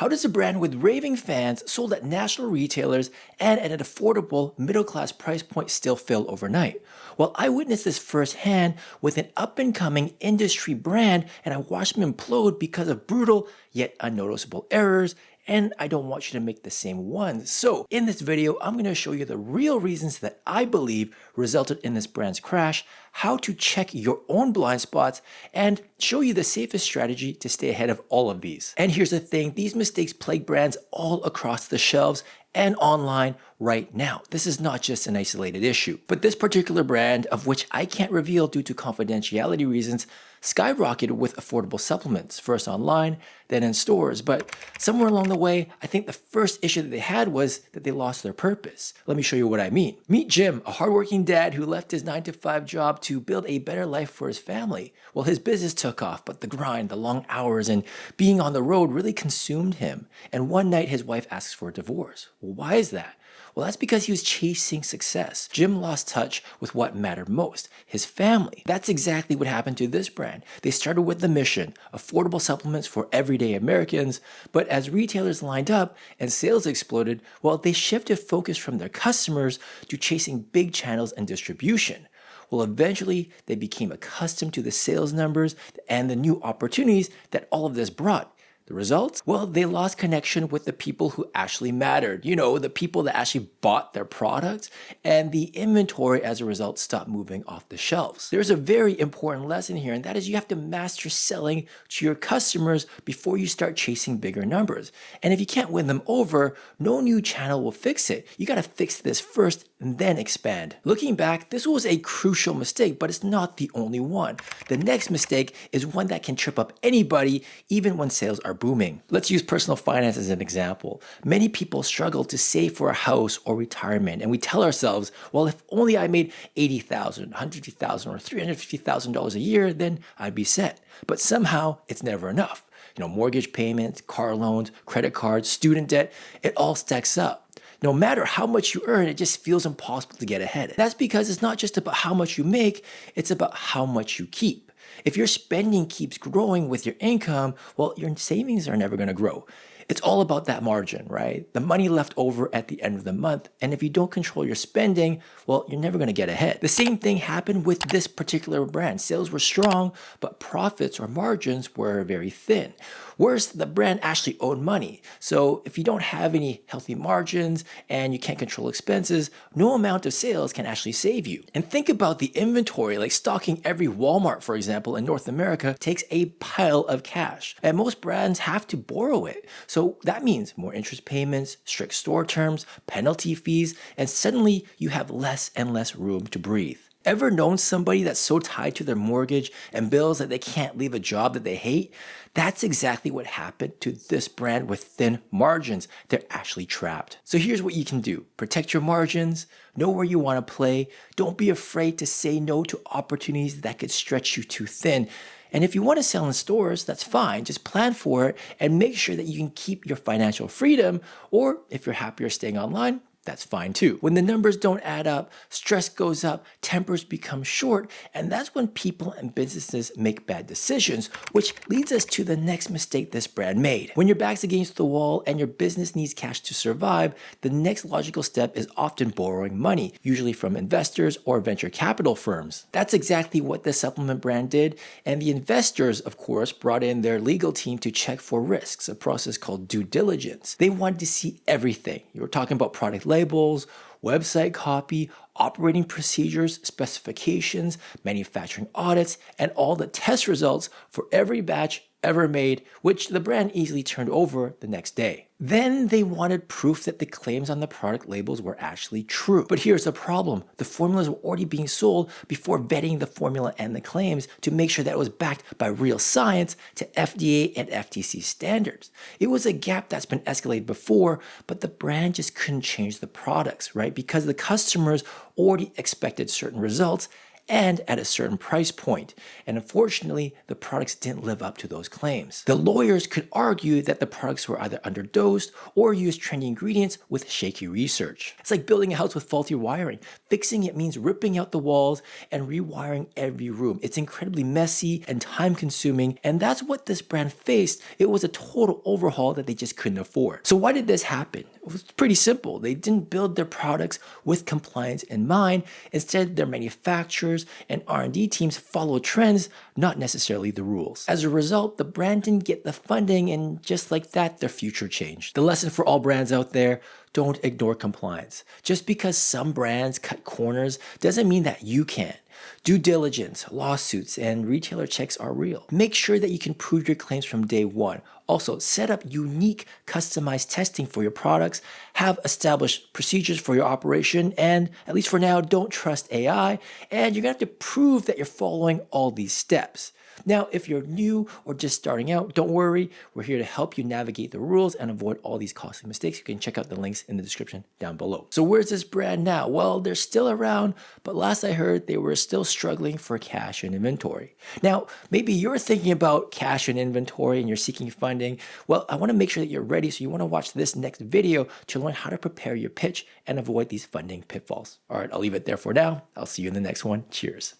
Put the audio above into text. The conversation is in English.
How does a brand with raving fans sold at national retailers and at an affordable middle-class price point still fail overnight? Well, I witnessed this firsthand with an up-and-coming industry brand, and I watched them implode because of brutal yet unnoticeable errors, and I don't want you to make the same ones. So in this video, I'm going to show you the real reasons that I believe resulted in this brand's crash, how to check your own blind spots, and show you the safest strategy to stay ahead of all of these. And here's the thing, these mistakes plague brands all across the shelves and online right now. This is not just an isolated issue. But this particular brand, of which I can't reveal due to confidentiality reasons, skyrocketed with affordable supplements, first online, then in stores. But somewhere along the way, I think the first issue that they had was that they lost their purpose. Let me show you what I mean. Meet Jim, a hardworking dad who left his 9-to-5 job to build a better life for his family. Well, his business took off, but the grind, the long hours, and being on the road really consumed him. And one night, his wife asks for a divorce. Well, why is that? Well, that's because he was chasing success. Jim lost touch with what mattered most, his family. That's exactly what happened to this brand. They started with the mission, affordable supplements for everyday Americans, but as retailers lined up and sales exploded, well, they shifted focus from their customers to chasing big channels and distribution. Well, eventually, they became accustomed to the sales numbers and the new opportunities that all of this brought. The results? Well, they lost connection with the people who actually mattered. You know, the people that actually bought their products, and the inventory as a result stopped moving off the shelves. There's a very important lesson here, and that is you have to master selling to your customers before you start chasing bigger numbers. And if you can't win them over, no new channel will fix it. You got to fix this first and then expand. Looking back, this was a crucial mistake, but it's not the only one. The next mistake is one that can trip up anybody, even when sales are booming. Let's use personal finance as an example. Many people struggle to save for a house or retirement, and we tell ourselves, well, if only I made $80,000, $150,000, or $350,000 a year, then I'd be set. But somehow it's never enough. You know, mortgage payments, car loans, credit cards, student debt, it all stacks up. No matter how much you earn, it just feels impossible to get ahead. That's because it's not just about how much you make, it's about how much you keep. If your spending keeps growing with your income, well, your savings are never going to grow. It's all about that margin, right? The money left over at the end of the month. And if you don't control your spending, well, you're never going to get ahead. The same thing happened with this particular brand. Sales were strong, but profits or margins were very thin. Whereas the brand actually owed money. So if you don't have any healthy margins and you can't control expenses, no amount of sales can actually save you. And think about the inventory, like stocking every Walmart, for example, in North America takes a pile of cash. And most brands have to borrow it. So that means more interest payments, strict store terms, penalty fees, and suddenly you have less and less room to breathe. Ever known somebody that's so tied to their mortgage and bills that they can't leave a job that they hate? That's exactly what happened to this brand with thin margins. They're actually trapped. So here's what you can do. Protect your margins, know where you want to play, don't be afraid to say no to opportunities that could stretch you too thin. And if you want to sell in stores, that's fine. Just plan for it and make sure that you can keep your financial freedom. Or if you're happier staying online, that's fine too. When the numbers don't add up, stress goes up, tempers become short, and that's when people and businesses make bad decisions, which leads us to the next mistake this brand made. When your back's against the wall and your business needs cash to survive, the next logical step is often borrowing money, usually from investors or venture capital firms. That's exactly what the supplement brand did, and the investors, of course, brought in their legal team to check for risks, a process called due diligence. They wanted to see everything. You were talking about product labels, website copy, operating procedures, specifications, manufacturing audits, and all the test results for every batch ever made, which the brand easily turned over the next day. Then they wanted proof that the claims on the product labels were actually true. But here's the problem. The formulas were already being sold before vetting the formula and the claims to make sure that it was backed by real science to FDA and FTC standards. It was a gap that's been escalated before, but the brand just couldn't change the products, right? Because the customers already expected certain results and at a certain price point. And unfortunately, the products didn't live up to those claims. The lawyers could argue that the products were either underdosed or used trendy ingredients with shaky research. It's like building a house with faulty wiring. Fixing it means ripping out the walls and rewiring every room. It's incredibly messy and time consuming, and that's what this brand faced. It was a total overhaul that they just couldn't afford. So why did this happen? It was pretty simple. They didn't build their products with compliance in mind. Instead, their manufacturers and R&D teams follow trends, not necessarily the rules. As a result, the brand didn't get the funding, and just like that, their future changed. The lesson for all brands out there: don't ignore compliance. Just because some brands cut corners doesn't mean that you can't. Due diligence, lawsuits, and retailer checks are real. Make sure that you can prove your claims from day one. Also, set up unique, customized testing for your products, have established procedures for your operation, and at least for now, don't trust AI, and you're gonna have to prove that you're following all these steps. Now, if you're new or just starting out, don't worry. We're here to help you navigate the rules and avoid all these costly mistakes. You can check out the links in the description down below. So where's this brand now? Well, they're still around, but last I heard, they were still struggling for cash and inventory. Now, maybe you're thinking about cash and inventory and you're seeking funding. Well, I wanna make sure that you're ready, so you wanna watch this next video to learn how to prepare your pitch and avoid these funding pitfalls. All right, I'll leave it there for now. I'll see you in the next one. Cheers.